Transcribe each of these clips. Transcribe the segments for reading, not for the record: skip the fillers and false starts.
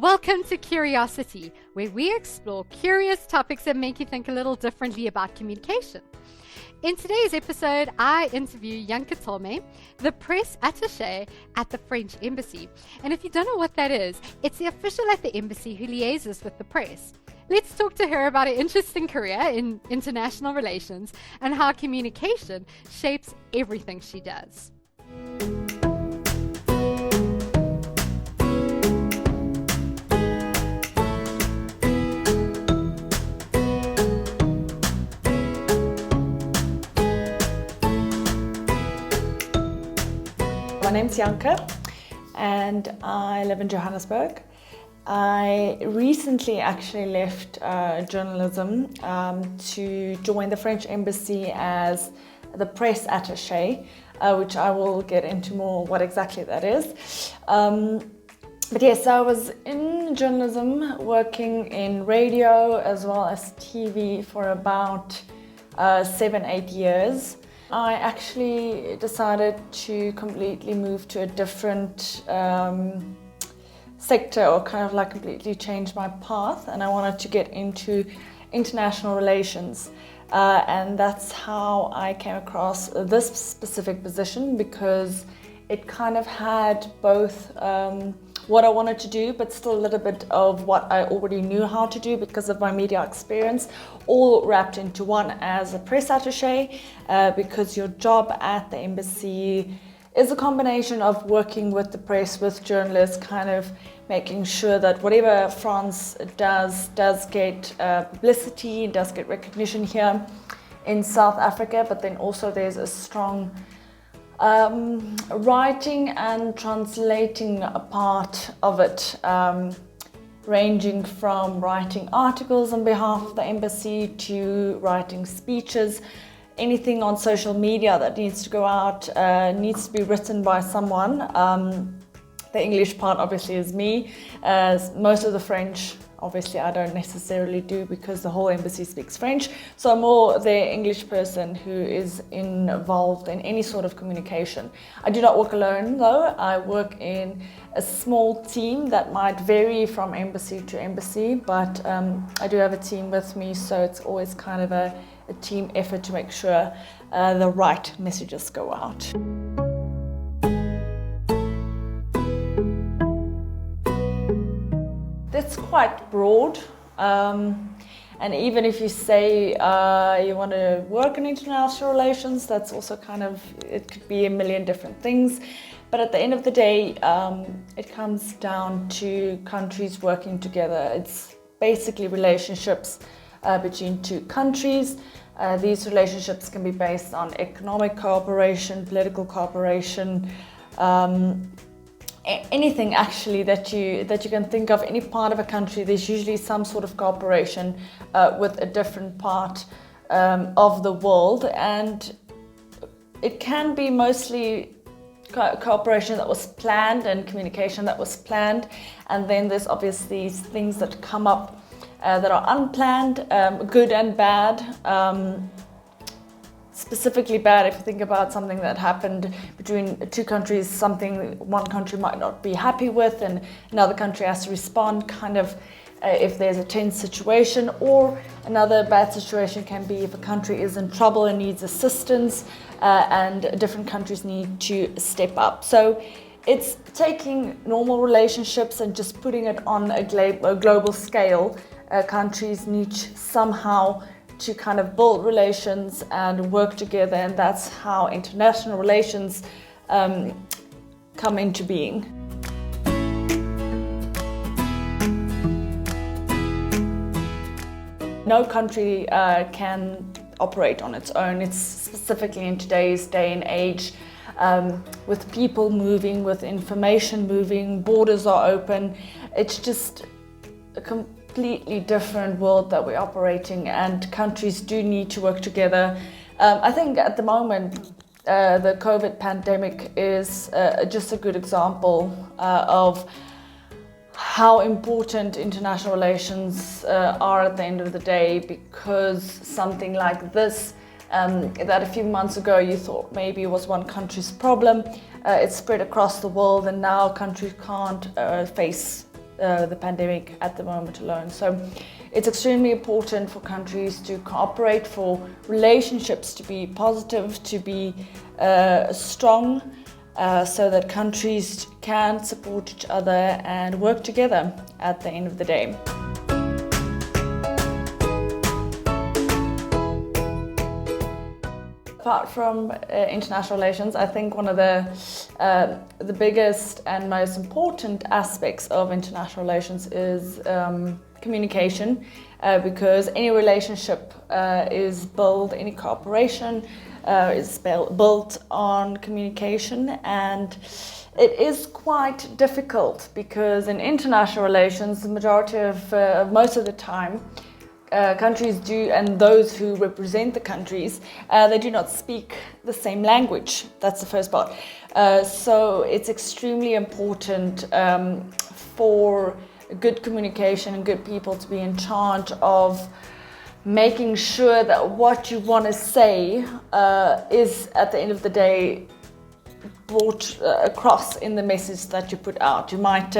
Welcome to Curiosity, where we explore curious topics that make you think a little differently about communication. In today's episode, I interview Janke Tolmay, the press attaché at the French Embassy. And if you don't know what that is, it's the official at the embassy who liaises with the press. Let's talk to her about her interesting career in international relations and how communication shapes everything she does. My name's Janke and I live in Johannesburg. I recently actually left journalism to join the French Embassy as the press attaché, which I will get into more what exactly that is. But yes, I was in journalism, working in radio as well as TV for about 7-8 years. I actually decided to completely move to a different sector, or kind of like completely change my path, and I wanted to get into international relations. And that's how I came across this specific position, because it kind of had both what I wanted to do, but still a little bit of what I already knew how to do because of my media experience, all wrapped into one as a press attaché, because your job at the embassy is a combination of working with the press, with journalists, kind of making sure that whatever France does get publicity, does get recognition here in South Africa, but then also there's a strong writing and translating a part of it, ranging from writing articles on behalf of the embassy to writing speeches. Anything on social media that needs to go out needs to be written by someone. The English part obviously is me. Most of the French, obviously I don't necessarily do, because the whole embassy speaks French. So I'm more the English person who is involved in any sort of communication. I do not work alone though. I work in a small team that might vary from embassy to embassy, but I do have a team with me, so it's always kind of a team effort to make sure the right messages go out. It's quite broad, and even if you say you want to work in international relations, that's also kind of, it could be a million different things. But at the end of the day, it comes down to countries working together. It's basically relationships between two countries. These relationships can be based on economic cooperation, political cooperation, anything actually that you can think of. Any part of a country, there's usually some sort of cooperation with a different part of the world, and it can be mostly cooperation that was planned and communication that was planned, and then there's obviously things that come up that are unplanned, good and bad. Specifically bad if you think about something that happened between two countries, something one country might not be happy with and another country has to respond, kind of if there's a tense situation. Or another bad situation can be if a country is in trouble and needs assistance, and different countries need to step up. So it's taking normal relationships and just putting it on a global scale. Countries need somehow to kind of build relations and work together, and that's how international relations come into being. No country can operate on its own. It's specifically in today's day and age, with people moving, with information moving, borders are open. It's just a completely different world that we're operating, and countries do need to work together. I think at the moment the COVID pandemic is just a good example of how important international relations are at the end of the day, because something like this that a few months ago you thought maybe it was one country's problem, it's spread across the world, and now countries can't face the pandemic at the moment alone. So it's extremely important for countries to cooperate, for relationships to be positive, to be strong, so that countries can support each other and work together at the end of the day. Apart from international relations, I think one of the biggest and most important aspects of international relations is communication, because any relationship is built, any cooperation is built on communication, and it is quite difficult because in international relations, the majority of most of the time, countries do, and those who represent the countries, they do not speak the same language. That's the first part. So it's extremely important for good communication and good people to be in charge of making sure that what you want to say is, at the end of the day, brought across in the message that you put out. You might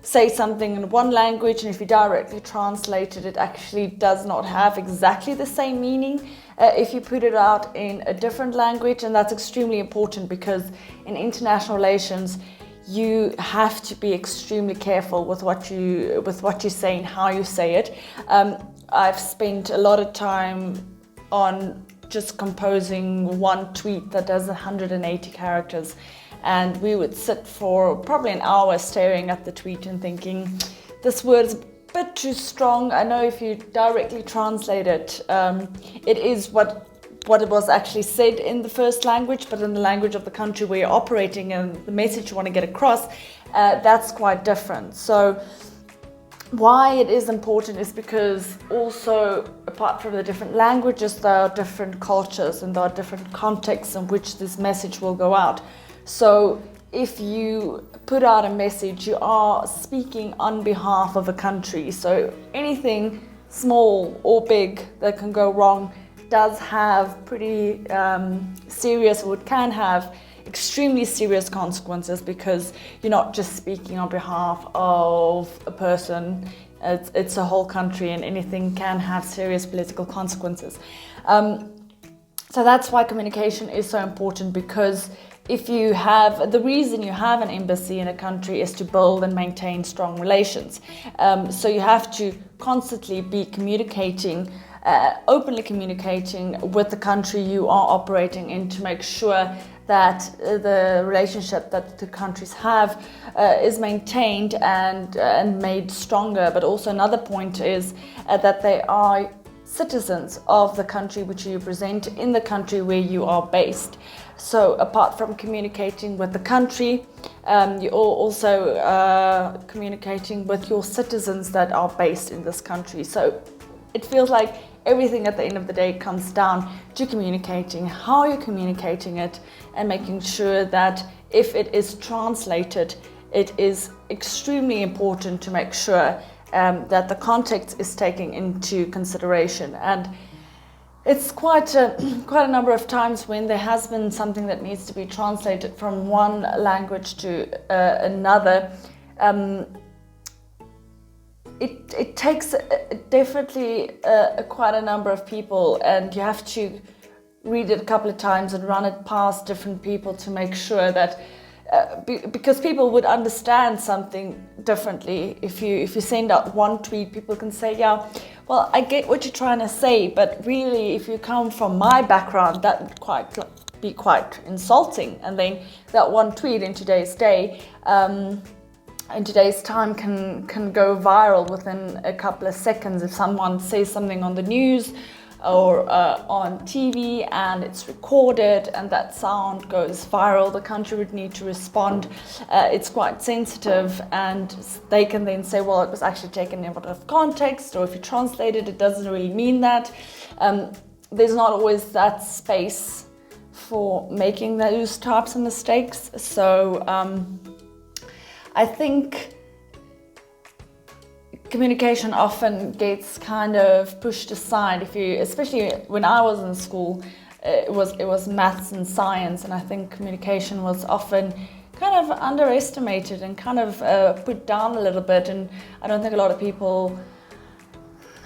say something in one language, and if you directly translate it, it actually does not have exactly the same meaning if you put it out in a different language. And that's extremely important because in international relations, you have to be extremely careful with what you say and how you say it. I've spent a lot of time on just composing one tweet that does 180 characters. And we would sit for probably an hour staring at the tweet and thinking, this word is a bit too strong. I know if you directly translate it, it is what it was actually said in the first language, but in the language of the country where you're operating and the message you want to get across, that's quite different. So why it is important is because also, apart from the different languages, there are different cultures and there are different contexts in which this message will go out. So if you put out a message, you are speaking on behalf of a country. So anything small or big that can go wrong does have pretty serious, or it can have extremely serious consequences, because you're not just speaking on behalf of a person, it's a whole country, and anything can have serious political consequences. So that's why communication is so important, because the reason you have an embassy in a country is to build and maintain strong relations. So you have to constantly be communicating, openly communicating with the country you are operating in, to make sure that the relationship that the countries have is maintained and made stronger. But also another point is that they are citizens of the country which you represent in the country where you are based. So apart from communicating with the country, you're also communicating with your citizens that are based in this country. So it feels like everything at the end of the day comes down to communicating, how you're communicating it, and making sure that if it is translated, it is extremely important to make sure that the context is taken into consideration. And it's quite a number of times when there has been something that needs to be translated from one language to another. It takes definitely quite a number of people, and you have to read it a couple of times and run it past different people to make sure that because people would understand something differently. If you send out one tweet, people can say, yeah, well, I get what you're trying to say, but really, if you come from my background, that would be quite insulting. And then that one tweet in today's day, in today's time, can go viral within a couple of seconds. If someone says something on the news or on TV and it's recorded and that sound goes viral, the country would need to respond. It's quite sensitive, and they can then say, well, it was actually taken out of context, or if you translate it, it doesn't really mean that. There's not always that space for making those types of mistakes. So I think communication often gets kind of pushed aside. Especially when I was in school, it was maths and science, and I think communication was often kind of underestimated and kind of put down a little bit, and I don't think a lot of people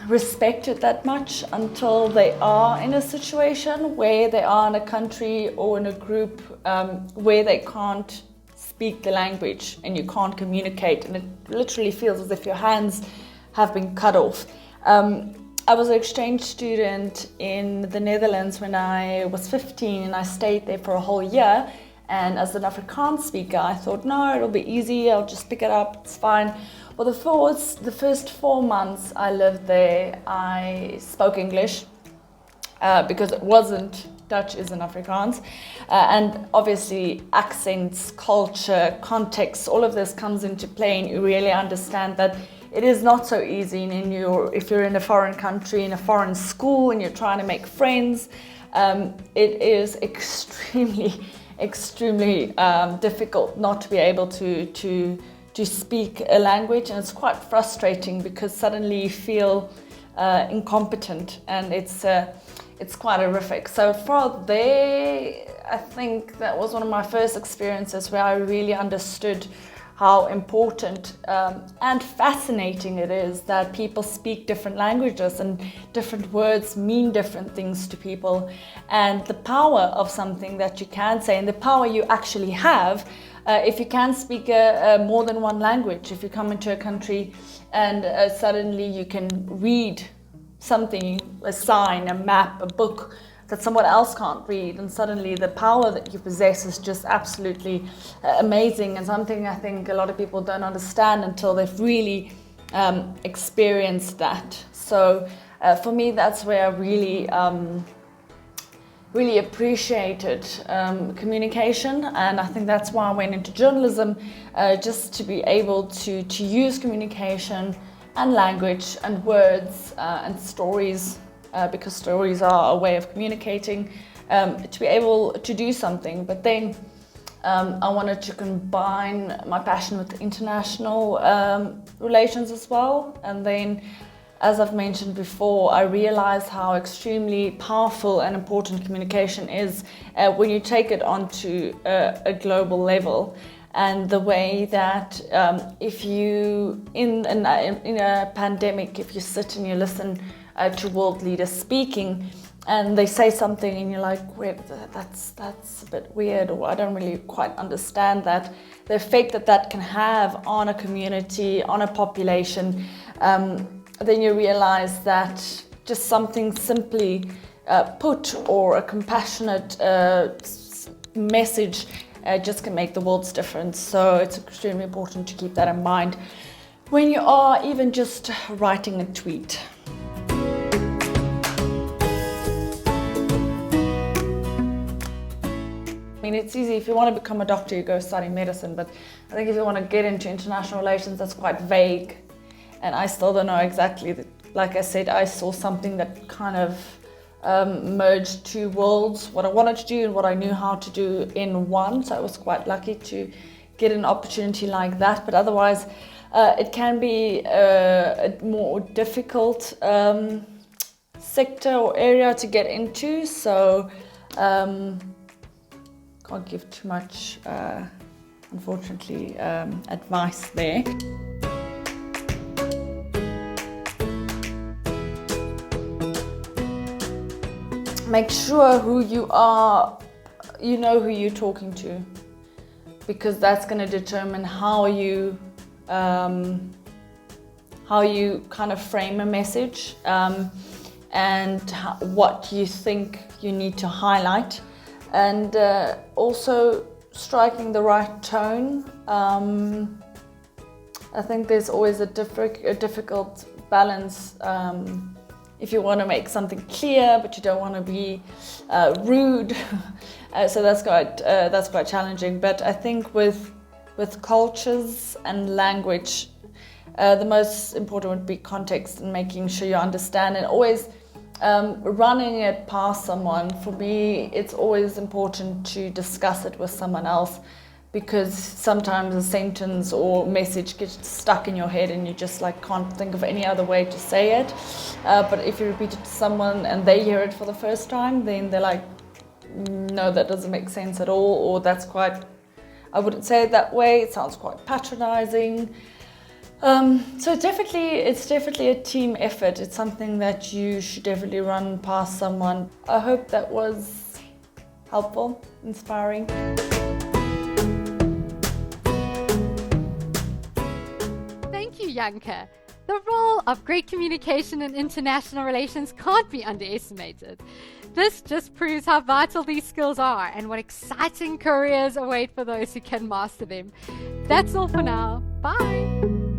respect it that much until they are in a situation where they are in a country or in a group where they can't speak the language and you can't communicate, and it literally feels as if your hands have been cut off. I was an exchange student in the Netherlands when I was 15, and I stayed there for a whole year. And as an Afrikaans speaker, I thought, no, it'll be easy, I'll just pick it up, it's fine. Well, the first 4 months I lived there, I spoke English because it wasn't Dutch, isn't Afrikaans. And obviously accents, culture, context, all of this comes into play, and you really understand that it is not so easy if you're in a foreign country, in a foreign school, and you're trying to make friends. It is extremely difficult not to be able to speak a language, and it's quite frustrating because suddenly you feel incompetent, and it's quite horrific. So for there, I think that was one of my first experiences where I really understood how important and fascinating it is that people speak different languages and different words mean different things to people, and the power of something that you can say and the power you actually have if you can speak more than one language. If you come into a country and suddenly you can read something, a sign, a map, a book that someone else can't read, and suddenly the power that you possess is just absolutely amazing, and something I think a lot of people don't understand until they've really experienced that. So for me, that's where I really appreciated communication, and I think that's why I went into journalism, just to be able to use communication and language and words and stories, because stories are a way of communicating, to be able to do something. But then I wanted to combine my passion with international relations as well. And then, as I've mentioned before, I realized how extremely powerful and important communication is when you take it onto a global level. And the way that if you, in a pandemic, if you sit and you listen to world leaders speaking and they say something and you're like, wait, that's a bit weird, or I don't really quite understand that, the effect that can have on a community, on a population, then you realize that just something simply put, or a compassionate message just can make the world's difference. So it's extremely important to keep that in mind when you are even just writing a tweet. I mean, it's easy. If you want to become a doctor, you go study medicine, but I think if you want to get into international relations, that's quite vague. And I still don't know exactly. Like I said, I saw something that kind of merged two worlds, what I wanted to do and what I knew how to do in one. So I was quite lucky to get an opportunity like that. But otherwise, it can be a more difficult sector or area to get into. So can't give too much, unfortunately, advice there. Make sure who you are, you know who you're talking to, because that's going to determine how you kind of frame a message, and what you think you need to highlight, and also striking the right tone. I think there's always a difficult balance. If you want to make something clear, but you don't want to be rude, so that's quite challenging. But I think with cultures and language, the most important would be context and making sure you understand, and always running it past someone. For me, it's always important to discuss it with someone else, because sometimes a sentence or message gets stuck in your head and you just can't think of any other way to say it. But if you repeat it to someone and they hear it for the first time, then they're like, no, that doesn't make sense at all, or that's quite I wouldn't say it that way. It sounds quite patronizing. So it's definitely a team effort. It's something that you should definitely run past someone. I hope that was helpful, inspiring. Thank you, Janke. The role of great communication in international relations can't be underestimated. This just proves how vital these skills are and what exciting careers await for those who can master them. That's all for now. Bye!